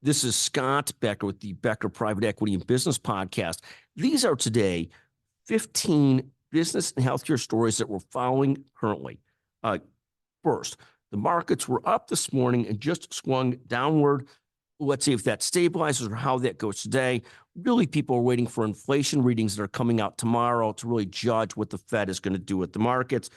This is Scott Becker with the Becker Private Equity and Business Podcast. These are today 15 business and healthcare stories that we're following currently. First, the markets were up this morning and just swung downward. Let's see if that stabilizes or how that goes today. Really, people are waiting for inflation readings that are coming out tomorrow to really judge what the Fed is going to do with the markets.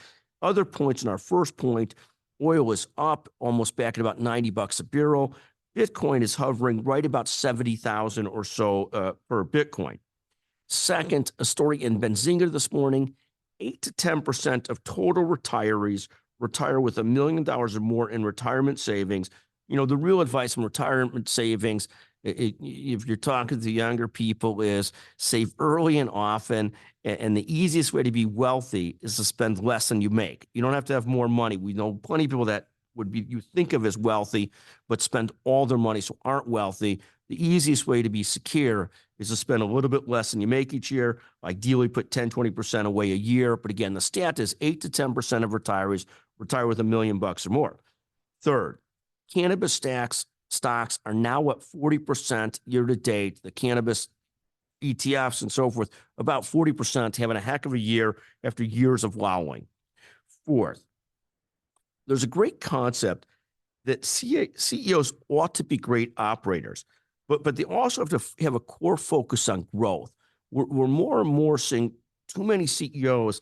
Other points in our first point, oil is up, almost back at about $90 a barrel. Bitcoin is hovering right about 70,000 or so per Bitcoin. Second, a story in Benzinga this morning, 8 to 10% of total retirees retire with $1 million or more in retirement savings. You know, the real advice on retirement savings, if you're talking to younger people, is save early and often. And the easiest way to be wealthy is to spend less than you make. You don't have to have more money. We know plenty of people that would be you think of as wealthy, but spend all their money, so aren't wealthy. The easiest way to be secure is to spend a little bit less than you make each year. Ideally, put 10, 20% away a year. But again, the stat is 8 to 10% of retirees retire with $1 million or more. Third, cannabis stocks are now up 40% year to date. The cannabis ETFs and so forth, about 40%, having a heck of a year after years of wallowing. Fourth, there's a great concept that CEOs ought to be great operators, but they also have to have a core focus on growth. We're more and more seeing too many CEOs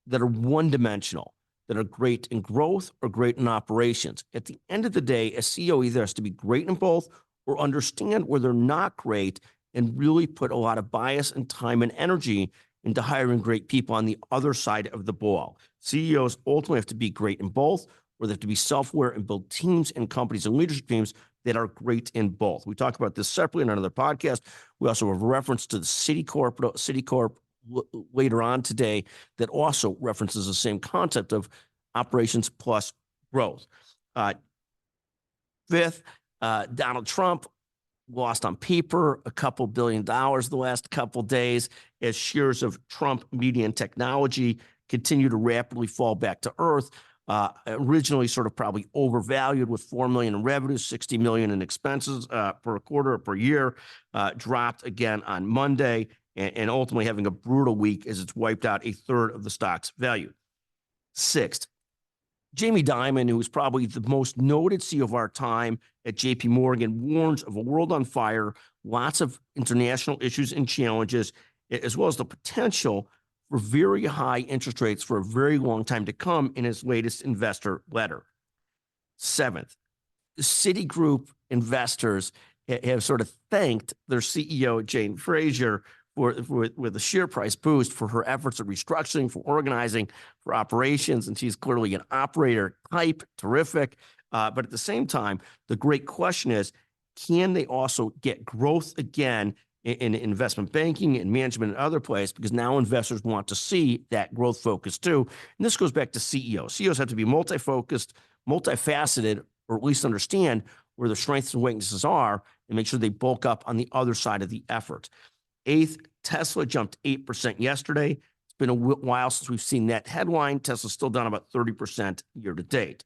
that are one-dimensional, that are great in growth or great in operations. At the end of the day, a CEO either has to be great in both or understand where they're not great and really put a lot of bias and time and energy into hiring great people on the other side of the ball. CEOs ultimately have to be great in both, or they have to be self-aware and build teams and companies and leadership teams that are great in both. We talk about this separately in another podcast. We also have a reference to the Citicorp later on today that also references the same concept of operations plus growth. Fifth, Donald Trump lost on paper a couple $2 billion the last couple days as shares of Trump Media and Technology continue to rapidly fall back to earth. Originally sort of probably overvalued with $4 million in revenue, $60 million in expenses per quarter or per year, dropped again on Monday, and ultimately having a brutal week as it's wiped out a third of the stock's value. Sixth, Jamie Dimon, who is probably the most noted CEO of our time at JP Morgan, warns of a world on fire, lots of international issues and challenges, as well as the potential for very high interest rates for a very long time to come in his latest investor letter. Seventh, Citigroup investors have sort of thanked their CEO, Jane Fraser, with a share price boost for her efforts at restructuring, for organizing, for operations, and she's clearly an operator type, terrific. But at the same time, the great question is, can they also get growth again in investment banking and management and other places? Because now investors want to see that growth focus too. And this goes back to CEOs. CEOs have to be multi-focused, multifaceted, or at least understand where their strengths and weaknesses are and make sure they bulk up on the other side of the effort. Eighth, Tesla jumped 8% yesterday. It's been a while since we've seen that headline. Tesla's still down about 30% year to date.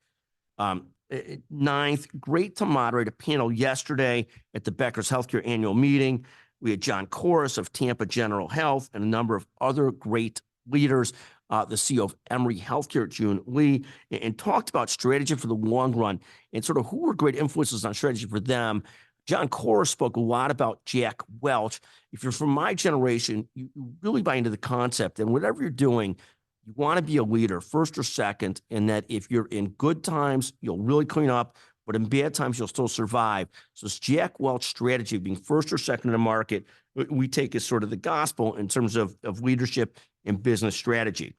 Ninth, great to moderate a panel yesterday at the Becker's Healthcare annual meeting. We had John Corus of Tampa General Health and a number of other great leaders, the CEO of Emory Healthcare, June Lee, and talked about strategy for the long run and sort of who were great influences on strategy for them. John Corus spoke a lot about Jack Welch. If you're from my generation, you really buy into the concept, and whatever you're doing, you want to be a leader, first or second, and that if you're in good times, you'll really clean up, but in bad times, you'll still survive. So this Jack Welch strategy of being first or second in the market, we take as sort of the gospel in terms of leadership and business strategy.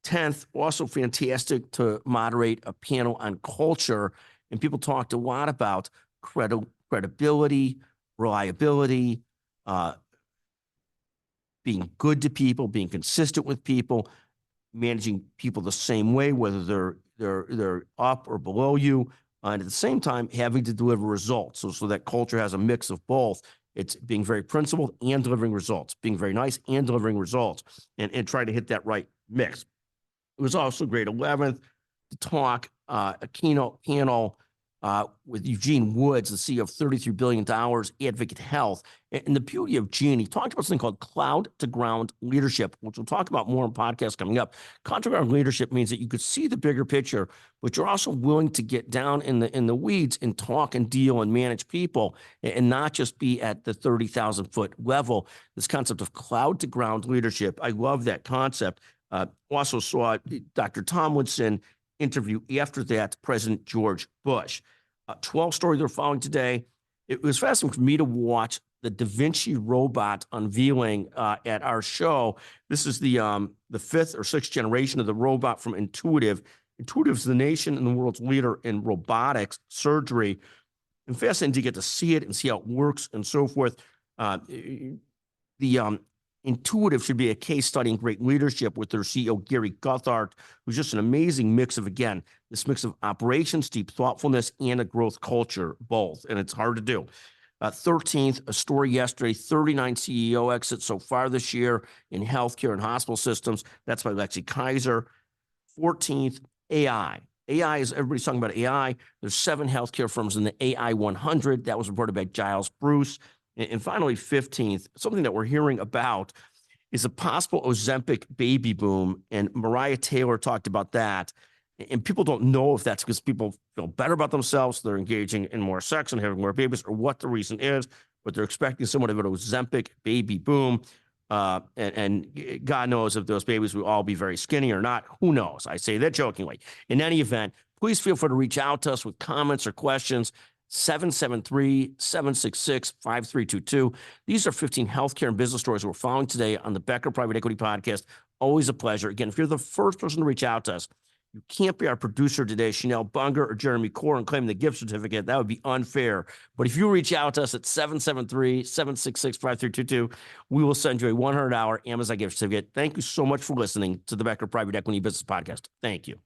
10th, also fantastic to moderate a panel on culture, and people talked a lot about credibility, reliability, being good to people, being consistent with people, managing people the same way, whether they're up or below you, and at the same time having to deliver results. So that culture has a mix of both. It's being very principled and delivering results, being very nice and delivering results, and trying to hit that right mix. It was also great 11th to talk a keynote panel with Eugene Woods, the CEO of $33 billion, Advocate Health. And the beauty of Gene, he talked about something called cloud to ground leadership, which we'll talk about more in podcasts coming up. Cloud to ground leadership means that you could see the bigger picture, but you're also willing to get down in the weeds and talk and deal and manage people, and not just be at the 30,000 foot level. This concept of cloud to ground leadership, I love that concept. Also saw Dr. Tomlinson interview after that President George Bush. 12 story they're following today. It was fascinating for me to watch the Da Vinci robot unveiling at our show. This is the 5th or 6th generation of the robot from Intuitive. Intuitive is the nation and the world's leader in robotics surgery. And fascinating to get to see it and see how it works and so forth. Intuitive should be a case study in great leadership with their CEO, Gary Guthart, who's just an amazing mix of, again, this mix of operations, deep thoughtfulness, and a growth culture, both. And it's hard to do. 13th, a story yesterday, 39 CEO exits so far this year in healthcare and hospital systems. That's by Lexi Kaiser. 14th, AI. AI is, everybody's talking about AI. There's 7 healthcare firms in the AI 100. That was reported by Giles Bruce. And finally, 15th, something that we're hearing about is a possible Ozempic baby boom. And Mariah Taylor talked about that. And people don't know if that's because people feel better about themselves, they're engaging in more sex and having more babies, or what the reason is, but they're expecting somewhat of an Ozempic baby boom. And God knows if those babies will all be very skinny or not. Who knows? I say that jokingly. In any event, please feel free to reach out to us with comments or questions. 773-766-5322. These are 15 healthcare and business stories we're following today on the Becker Private Equity Podcast. Always a pleasure. Again, if you're the first person to reach out to us, you can't be our producer today, Chanel Bunger or Jeremy Core, and claim the gift certificate. That would be unfair. But if you reach out to us at 773-766-5322, we will send you a $100 Amazon gift certificate. Thank you so much for listening to the Becker Private Equity Business Podcast. Thank you.